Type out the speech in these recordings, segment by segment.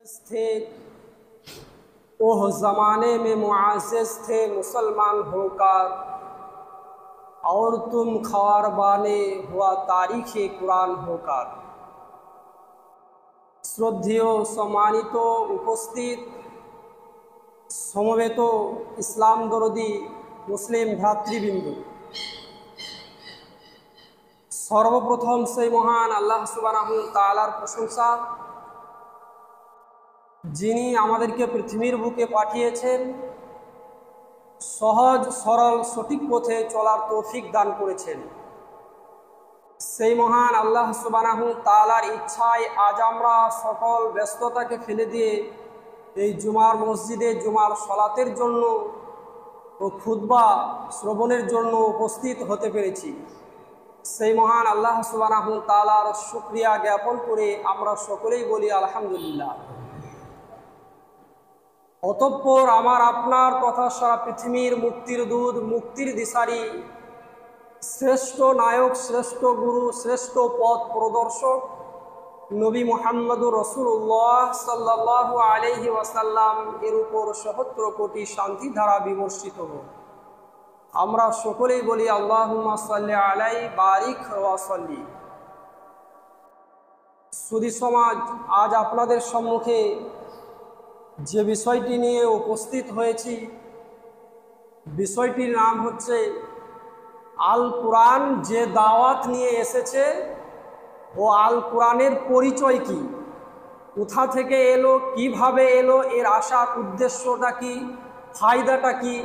थे ओह ज़माने में मुआज़िज़ थे मुसलमान होकर, और तुम ख़वारबाने हुआ तारीख़ कुरान होकर। শ্রদ্ধেয় সম্মানিত উপস্থিত সমবেত ইসলাম দরদি মুসলিম ভ্রাতৃবৃন্দ, সর্বপ্রথম সেই মহান আল্লাহ সুবহানাহু তাআলার প্রশংসা, যিনি আমাদেরকে পৃথিবীর বুকে পাঠিয়েছেন, সহজ সরল সঠিক পথে চলার তৌফিক দান করেছেন। সেই মহান আল্লাহ সুবহানাহু তাআলার ইচ্ছায় আজ আমরা সকল ব্যস্ততাকে ফেলে দিয়ে এই জুমার মসজিদে জুমার সলাতের জন্য ও খুতবা শ্রবণের জন্য উপস্থিত হতে পেরেছি। সেই মহান আল্লাহ সুবহানাহু তাআলার শুকরিয়া জ্ঞাপন করে আমরা সকলেই বলি আলহামদুলিল্লাহ। অতঃপর আমার আপনার কথা সারা পৃথিবীর মুক্তির দূত, মুক্তির দিশারি, শ্রেষ্ঠ নায়ক, শ্রেষ্ঠ গুরু, শ্রেষ্ঠ পথ প্রদর্শক নবী মুহাম্মদুর রাসূলুল্লাহ সাল্লাল্লাহু আলাইহি ওয়াসাল্লাম এর উপর ৭৭ কোটি শান্তি ধারা বিবর্ষিত হোক। আমরা সকলেই বলি আল্লাহুম্মা সাল্লি আলাইহি বারিক ওয়া সাল্লি। সুধী সমাজ, আজ আপনাদের সম্মুখে যে বিষয়টি নিয়ে উপস্থিত হয়েছি, বিষয়টির নাম হচ্ছে আল কোরআন যে দাওয়াত নিয়ে এসেছে ও আল কোরআনের পরিচয় কি, কোথা থেকে এলো, কিভাবে এলো, এর আসার উদ্দেশ্যটা কি, ফায়দাটা কি,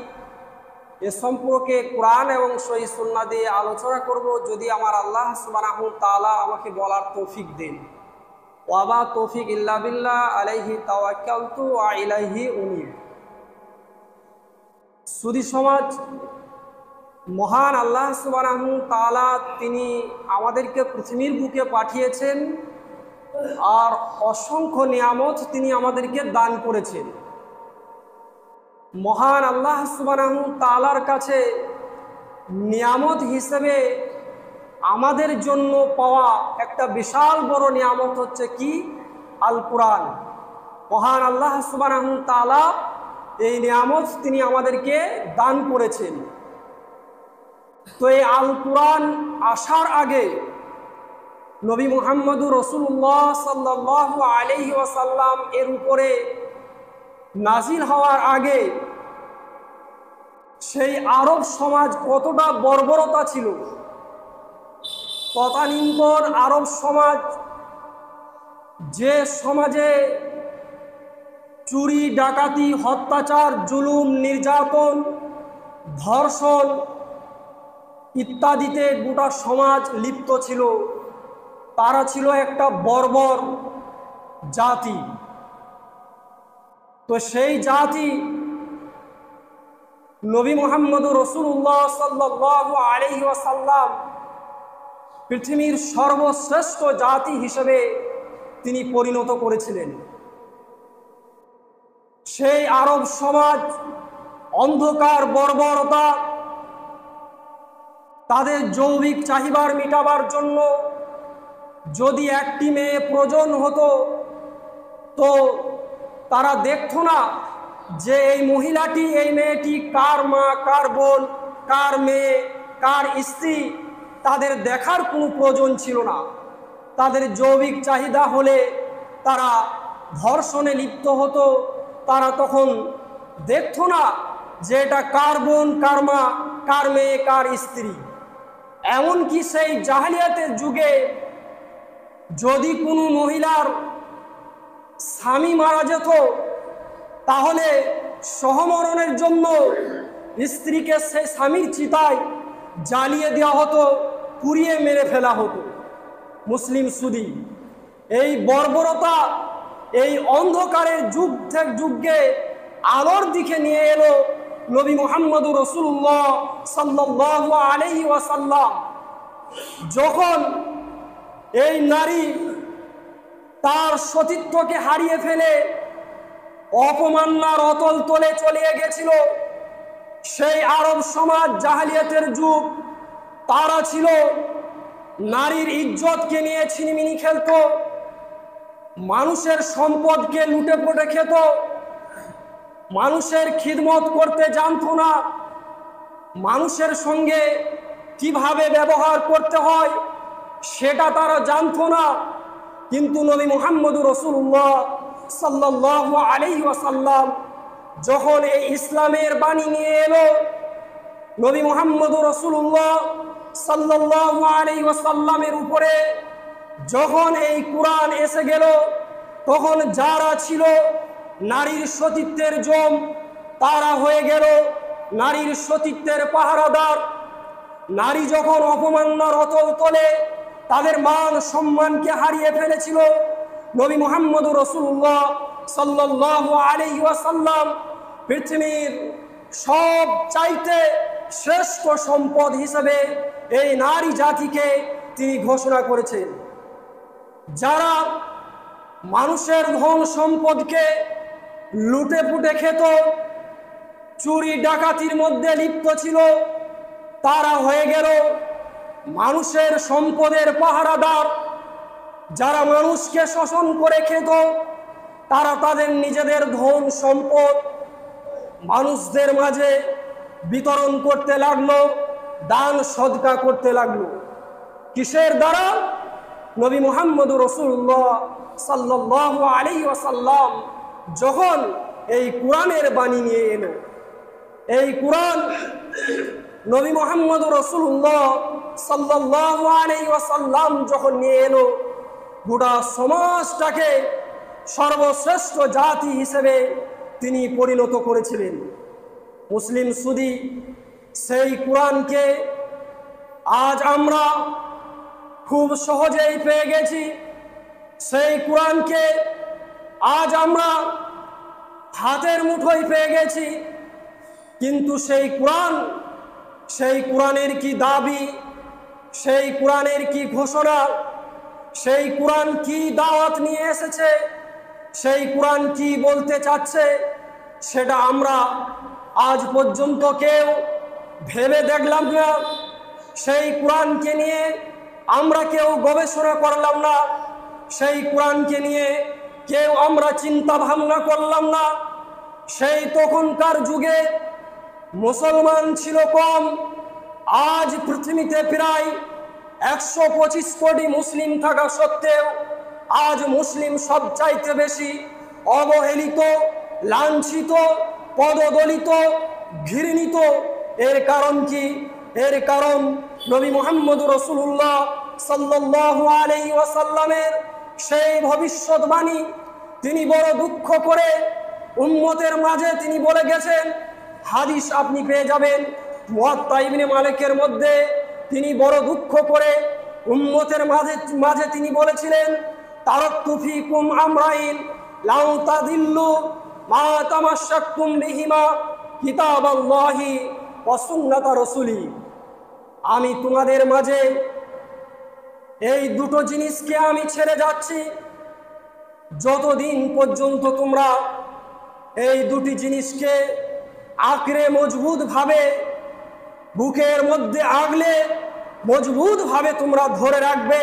এ সম্পর্কে কোরআন এবং সহিহ সুন্নাহ দিয়ে আলোচনা করব, যদি আমার আল্লাহ সুবহানাহু তাআলা আমাকে বলার তৌফিক দেন। ওয়ামা তৌফিক ইল্লা বিল্লাহ, আলাইহি তাওয়াক্কালতু ওয়া ইলাইহি উনীব। সুধী সমাজ, মহান আল্লাহ সুবহানাহু তাআলা তিনি আমাদেরকে পৃথিবীর বুকে পাঠিয়েছেন আর অসংখ্য নিয়ামত তিনি আমাদেরকে দান করেছেন। মহান আল্লাহ সুবহানাহু তাআলার কাছে নিয়ামত হিসেবে আমাদের জন্য পাওয়া একটা বিশাল বড় নিয়ামত হচ্ছে কি? আল কোরআন। মহান আল্লাহ সুবহানাহু তাআলা এই নিয়ামত তিনি আমাদেরকে দান করেছেন। তো এই আল কোরআন আসার আগে নবী মুহাম্মদুর রাসূলুল্লাহ সাল্লাল্লাহু আলাইহি ওয়াসাল্লাম এর উপরে নাজিল হওয়ার আগে সেই আরব সমাজ কতটা বর্বরতা ছিল। তদানীন্তন আরব সমাজ, যে সমাজে চুরি, ডাকাতি, অত্যাচার, জুলুম, নির্যাতন, ধর্ষণ ইত্যাদিতে গোটা সমাজ লিপ্ত ছিল, তারা ছিল একটা বর্বর জাতি। তো সেই জাতি নবী মুহাম্মদুর রাসূলুল্লাহ সাল্লাল্লাহু আলাইহি ওয়াসাল্লাম পৃথিবীর সর্বশ্রেষ্ঠ জাতি হিসেবে তিনি পরিণত করেছিলেন। সেই আরব সমাজ অন্ধকার, বর্বরতা, তাদের যৌবিক চাহিদার মেটাবার জন্য যদি একটি মেয়ে প্রয়োজন হতো, তো তারা দেখতো না যে এই মহিলাটি, এই মেয়েটি কার মা, কার বোন, কার মেয়ে, কার স্ত্রী, তাদের দেখার কোনো প্রয়োজন ছিল না। তাদের যৌবিক চাহিদা হলে তারা ধর্ষণে লিপ্ত হতো। তারা তখন দেখতো না যে এটা কার বোন, কার মা, কার মেয়ে, কার স্ত্রী। এমনকি সেই জাহেলিয়াতের যুগে যদি কোনো মহিলার স্বামী মারা যেত, তাহলে সহমরণের জন্য স্ত্রীকে সেই স্বামীর চিতায় জ্বালিয়ে দেওয়া হতো, পুড়িয়ে মেরে ফেলা হতো। মুসলিম সুদী, এই বর্বরতা, এই অন্ধকারের যুগ থেকে যুগে আলোর দিকে নিয়ে এলো নবী মুহাম্মদুর রাসূলুল্লাহ সাল্লাল্লাহু আলাইহি ওয়াসাল্লাম। যখন এই নারী তার সতীত্বকে হারিয়ে ফেলে অপমাননার অতল তলে চলে গেছিল, সেই আরব সমাজ, জাহেলিয়াতের যুগ, তারা ছিল নারীর ইজ্জতকে নিয়ে ছিনিমিনি খেলত, মানুষের সম্পদকে লুটে পুটে খেত, মানুষের খিদমত করতে জানতো না, মানুষের সঙ্গে কিভাবে ব্যবহার করতে হয় সেটা তারা জানতো না। কিন্তু নবী মুহাম্মদুর রাসূলুল্লাহ সাল্লাল্লাহু আলাইহি ওয়াসাল্লাম যখন এই ইসলামের বাণী নিয়ে এলো, নবী মুহাম্মদুর রাসূলুল্লাহ সাল্লাল্লাহু আলাইহি ওয়াসাল্লামের উপরে যখন এই কুরআন এসে গেল, তখন যারা ছিল নারীর সতীত্বের জম, তারা হয়ে গেল নারীর সতীত্বের পাহারাদার। নারী যখন অপমাননার অতল তলে তাদের মান সম্মানকে হারিয়ে ফেলেছিল, নবী মুহাম্মদুর রাসূলুল্লাহ সাল্লাল্লাহু আলাইহি ওয়াসাল্লাম পৃথিবীর সব চাইতে শ্রেষ্ঠ সম্পদ হিসেবে এই নারী জাতিকে তিনি ঘোষণা করেছেন। যারা মানুষের ধন সম্পদকে লুটে পুটে খেত, চুরি ডাকাতির মধ্যে লিপ্ত ছিল, তারা হয়ে গেল মানুষের সম্পদের পাহারাদার। যারা মানুষকে শোষণ করে খেত, তারা তাদের নিজেদের ধন সম্পদ মানুষদের মাঝে বিতরণ করতে লাগলো, দান সদকা করতে লাগলো। কিসের দ্বারা? নবী মুহাম্মদুর রাসূলুল্লাহ সাল্লাল্লাহু আলাইহি ওয়াসাল্লাম যখন এই কুরআনের বাণী নিয়ে এলো, এই কুরআন নবী মুহাম্মদুর রাসূলুল্লাহ সাল্লাল্লাহু আলাইহি ওয়াসাল্লাম যখন নিয়ে এলো, গোটা সমাজটাকে সর্বশ্রেষ্ঠ জাতি হিসেবে তিনি পরিণত করেছিলেন। মুসলিম সুদি সেই কুরআনকে আজ আমরা খুব সহজেই পেয়ে গেছি। সেই কুরআনকে আজ আমরা হাতের মুঠোয় পেয়ে গেছি। কিন্তু সেই কুরআনের কি দাবি, সেই কুরআনের কি ঘোষণা, সেই কুরআন কি দাওয়াত নিয়ে এসেছে, সেই কুরআন কি বলতে চাচ্ছে, সেটা আমরা আজ পর্যন্ত কেউ ভেবে দেখলাম না। সেই কুরআনকে নিয়ে আমরা কেউ গবেষণা করলাম না, সেই কুরআনকে নিয়ে কেউ আমরা চিন্তা ভাবনা করলাম না। সেই তখনকার যুগে মুসলমান ছিল কম। আজ পৃথিবীতে প্রায় 125 কোটি মুসলিম থাকা সত্ত্বেও আজ মুসলিম সবচাইতে বেশি অবহেলিত, লাঞ্ছিত, পদদলিত, ঘৃণিত। এর কারণ কি? এর কারণ নবী মুহাম্মদুর রাসূলুল্লাহ সাল্লাল্লাহু আলাইহি ওয়াসাল্লামের সেই ভবিষ্যৎবাণী তিনি বড় দুঃখ করে উম্মতের মাঝে তিনি বলে গেছেন। হাদিস আপনি পেয়ে যাবেন মুয়াত্তা ইবনে মালিকের মধ্যে। তিনি বড় দুঃখ করে উম্মতের মাঝে তিনি বলেছিলেন, তারাক্তু ফীকুম আমরাইন লাউ তাদিল্লু মা তামাশশাকতুম বিহিমা কিতাবাল্লাহি ওয়া সুন্নাতা রাসূলি। আমি তোমাদের মাঝে এই দুটো জিনিসকে আমি ছেড়ে যাচ্ছি, যতদিন পর্যন্ত তোমরা এই দুটি জিনিসকে আঁকড়ে মজবুতভাবে বুকের মধ্যে আগলে মজবুতভাবে তোমরা ধরে রাখবে,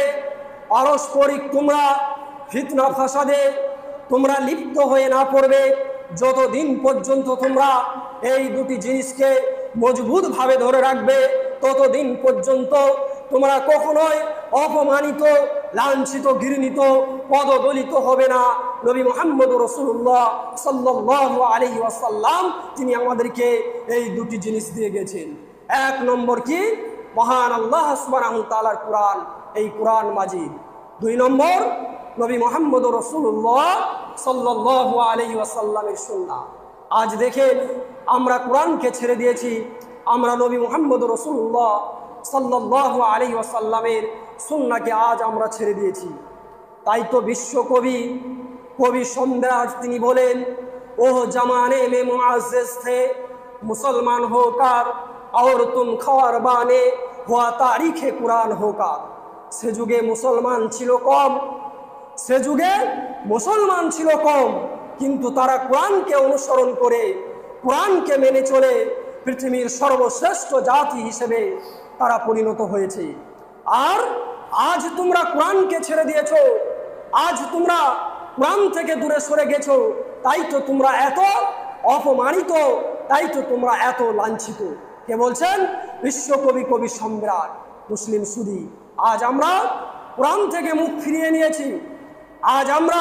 পারস্পরিক তোমরা ফিতনা ফাসাদে তোমরা লিপ্ত হয়ে না পড়বে, যতদিন পর্যন্ত তোমরা এই দুটি জিনিসকে মজবুতভাবে ধরে রাখবে, ততদিন পর্যন্ত তোমরা কখনোই অপমানিত, লাঞ্ছিত, ঘৃণিত, পদদলিত হবে না। নবী মুহাম্মদুর রাসূলুল্লাহ সাল্লাল্লাহু আলাইহি ওয়াসাল্লাম তিনি আমাদেরকে এই দুটি জিনিস দিয়ে গেছেন। এক নম্বর কি? মহান আল্লাহ সুবহানাহু ওয়া তাআলার কুরআন, এই কুরআন মাজিদ। দুই নম্বর নবী মুহাম্মদুর রাসূলুল্লাহ সাল্লাল্লাহু আলাইহি ওয়াসাল্লামের সুন্নাহ। আজ দেখেন আমরা কুরআনকে ছেড়ে দিয়েছি, আমরা নবী মুহাম্মদুর রাসূলুল্লাহ সাল্লাল্লাহু আলাইহি ওয়াসাল্লামের সুন্নাহকে আজ আমরা ছেড়ে দিয়েছি। তাই তো বিশ্বকবি সন্ধ্যার তিনি বলেন, ওহ জামানে মে মুআজ্জিজ থে মুসলমান হোকার और तुम खबर बाने हुआ तारीखे कुरान होकर। সে যুগে মুসলমান ছিল কম, সে যুগে মুসলমান ছিল কম, কিন্তু তারা কোরআনকে অনুসরণ করে কোরআনকে মেনে চলে পৃথিবীর সর্বশ্রেষ্ঠ জাতি হিসেবে তারা পরিণত হয়েছে। আর আজ তোমরা কোরআনকে ছেড়ে দিয়েছো, আজ তোমরা কোরআন থেকে দূরে সরে গেছো, তাই তো তোমরা এত অপমানিত, তাই তো তোমরা এত লাঞ্ছিত। কে বলছেন? বিশ্বকবি, কবি সম্রাট মুসলিম সুদী। আজ আমরা কোরআন থেকে মুখ ফিরিয়ে নিয়েছি, আজ আমরা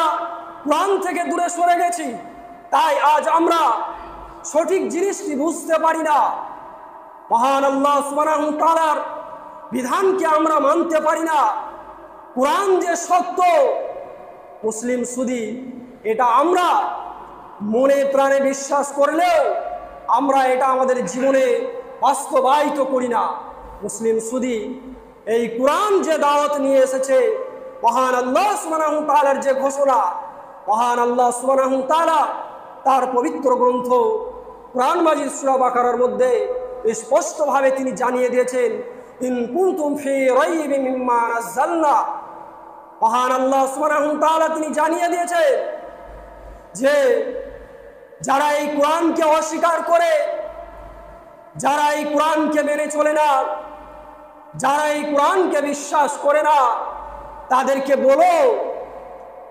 কোরআন থেকে দূরে সরে গেছি, তাই আজ আমরা সঠিক জিনিসটি বুঝতে পারি না। মহান আল্লাহ সুবহানাহু ওয়া তাআলার বিধানকে আমরা মানতে পারি না। কোরআন যে সত্য মুসলিম সুদী, এটা আমরা মনে প্রাণে বিশ্বাস করলেও আমরা এটা আমাদের জীবনে বাস্তবায়িত করি না। মুসলিম সুদী, এই কোরআন যে দাওয়াত নিয়ে এসেছে, মহান আল্লাহ সুবহানাহু ওয়া তাআলার যে ঘোষণা, মহান আল্লাহ সুবহানাহু ওয়া তাআলা তার পবিত্র গ্রন্থ কোরআন মাজিদ সূরা বাকারার মধ্যে স্পষ্টভাবে তিনি জানিয়ে দিয়েছেন, ইন কুনতুম ফি রাইবিন মিম্মা নাযালনা। মহান আল্লাহ সুবহানাহু ওয়া তাআলা তিনি জানিয়ে দিয়েছেন যে যারা এই কোরআনকে অস্বীকার করে, যারা এই কোরআনকে মেনে চলে না, যারা এই কোরআনকে বিশ্বাস করে না, তাদেরকে বলো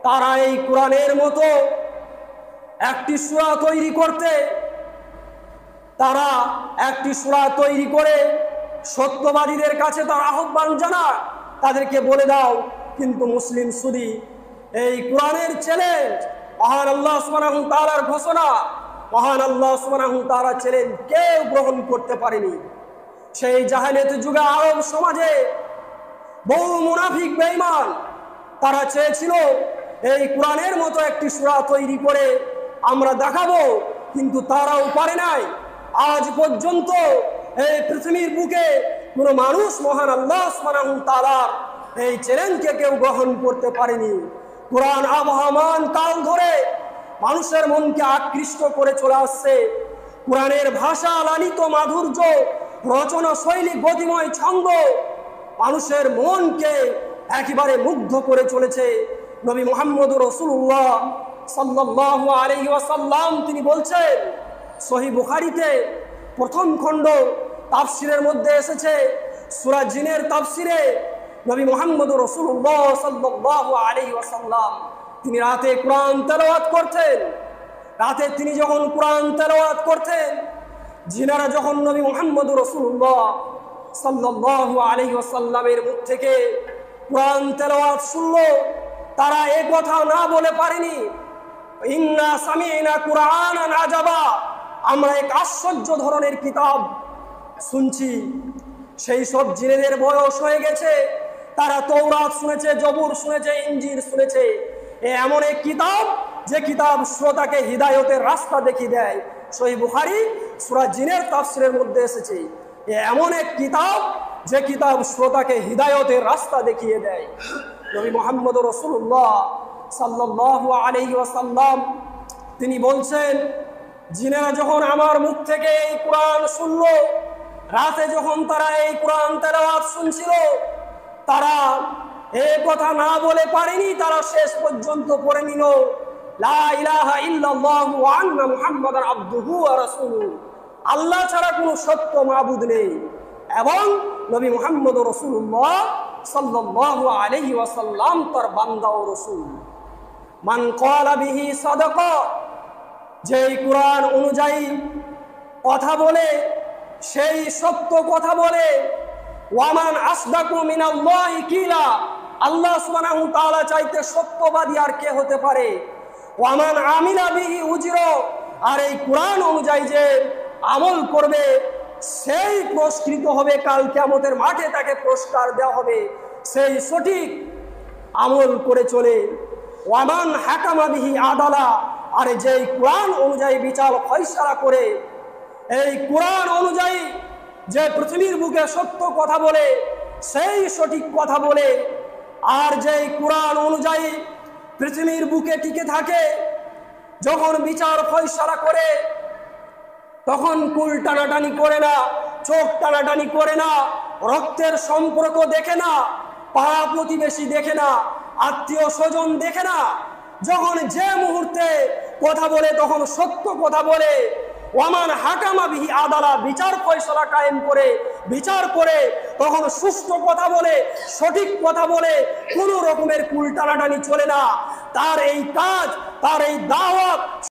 তারা এই কোরআনের মতো একটি সূরা তৈরি করতে, তারা একটি সূরা তৈরি করে সত্যবাদীদের কাছে তার আহ্বান জানায়, তাদেরকে বলে দাও। কিন্তু মুসলিম সুদী, এই কোরআনের চ্যালেঞ্জ, মহান আল্লাহ সুবহানাহু ওয়া তাআলার ঘোষণা, মহান আল্লাহ সুবহানাহু ওয়া তাআলার চ্যালেঞ্জ কেউ গ্রহণ করতে পারেনি। সেই জাহেলিয়াতের যুগে আরব সমাজে বহু মুনাফিক বেঈমান তারা চেয়েছিল এই কোরআনের মতো একটি সূরা তৈরি করে আমরা দেখাবো, কিন্তু তারাও পারে নাই। আজ পর্যন্ত এই পৃথিবীর বুকে কোনো মানুষ মহান আল্লাহ সুবহানাহু ওয়া তাআলার এই চ্যালেঞ্জকে কেউ গ্রহণ করতে পারেনি। কোরআন আবহমান কাল ধরে মানুষের মনকে আকৃষ্ট করে চলে আসছে। কোরআনের ভাষা, লালিত মাধুর্য, রচনা শৈলী, গতিময় ছন্দ মানুষের মনকে একেবারে মুগ্ধ করে চলেছে। নবী মুহাম্মদুর রাসূলুল্লাহ সাল্লাল্লাহু আলাইহি ওয়াসাল্লাম তিনি বলছেন, সহিহ বুখারীতে প্রথম খণ্ড তাফসিরের মধ্যে এসেছে, সূরা জিনের তাফসিরে নবী মুহাম্মদুর রাসূলুল্লাহ সাল্লাল্লাহু আলাইহি ওয়াসাল্লাম তিনি রাতে কোরআন তেলাওয়াত করতেন। রাতে তিনি যখন কোরআন তেলাওয়াত করতেন, জিনারা যখন নবী মুহাম্মদুর রাসূলুল্লাহ সাল্লাল্লাহু আলাইহি ওয়াসাল্লামের মুখ থেকে কোরআন তেলাওয়াত শুনলো, তারা এই কথা না বলে পারেনি, ইন্না সামি'না কুরআনান আজাবা, আমরা এক আশ্চর্য ধরনের কিতাব শুনছি। সেই সব জিনেদের বয়স হয়ে গেছে, তারা তৌরাত শুনেছে, জবুর শুনেছে, ইনজিল শুনেছে। এমন এক কিতাব যে কিতাব শ্রোতাকে হিদায়তের রাস্তা দেখিয়ে দেয়। সহিহ বুখারী সূরা জিনের তাফসিরের মধ্যে এসেছে, এমন এক কিতাব যে কিতাব শ্রোতাকে হিদায়তের রাস্তা দেখিয়ে দেয়। নবী মুহাম্মদুর রাসূলুল্লাহ সাল্লাল্লাহু আলাইহি ওয়াসাল্লাম তিনি বলছেন, জিনেরা যখন আমার মুখ থেকে এই কোরআন শুনলো, রাতে যখন তারা এই কোরআন তেলাওয়াত শুনছিল, তারা এই কথা না বলে পারেনি, তারা শেষ পর্যন্ত পড়ে নিল, লা ইলাহা ইল্লাল্লাহু ওয়া আন্না মুহাম্মাদান আবদুহু ওয়া রাসূলুহু, আল্লাহ ছাড়া কোনো সত্য মাবুদ নেই এবং নবী মুহাম্মদুর রাসূলুল্লাহ সাল্লাল্লাহু আলাইহি ওয়াসাল্লাম তার বান্দা ও রাসূল। মান ক্বালা বিহি সাদাকা, যেই কোরআন অনুযায়ী কথা বলে সেই সত্য কথা বলে। ওয়ামান আসদাকু মিনাল্লাহি কিলা, আল্লাহ সুবহানাহু ওয়া তাআলা চাইতে সত্যবাদী আর কে হতে পারে। ওয়ামান আমিলা বিহি উজরা, আর এই কোরআন অনুযায়ী যে আমল করবে সেই পুরস্কৃত হবে, কাল কিয়ামতের মাঠে তাকে পুরস্কার দেওয়া হবে, সেই সঠিক আমল করে চলে। ওয়ামান হাকামা বিহি আদালা, আর যেই কোরআন অনুযায়ী বিচার ফয়সালা করে, এই কোরআন অনুযায়ী যে পৃথিবীর বুকে সত্য কথা বলে সেই সঠিক কথা বলে, আর যেই কোরআন অনুযায়ী পৃথিবীর বুকে টিকে থাকে, যখন বিচার ফয়সালা করে তখন কুল টানাটানি করে না, চোখ টানাটানি করে না, রক্তের সম্পর্ক দেখে না, পাড়া প্রতিবেশী দেখে না, আত্মীয় স্বজন দেখে না, যখন যে মুহূর্তে কথা বলে তখন সত্য কথা বলে। ওয়ামান হাকামা বিহি আদালা, বিচার ফয়সালা কায়েম করে বিচার করে, কখনো সুষ্ঠু কথা বলে, সঠিক কথা বলে কোনো রকমের কুল টানাটানি চলে না। তার এই কাজ, তার এই দাওয়াত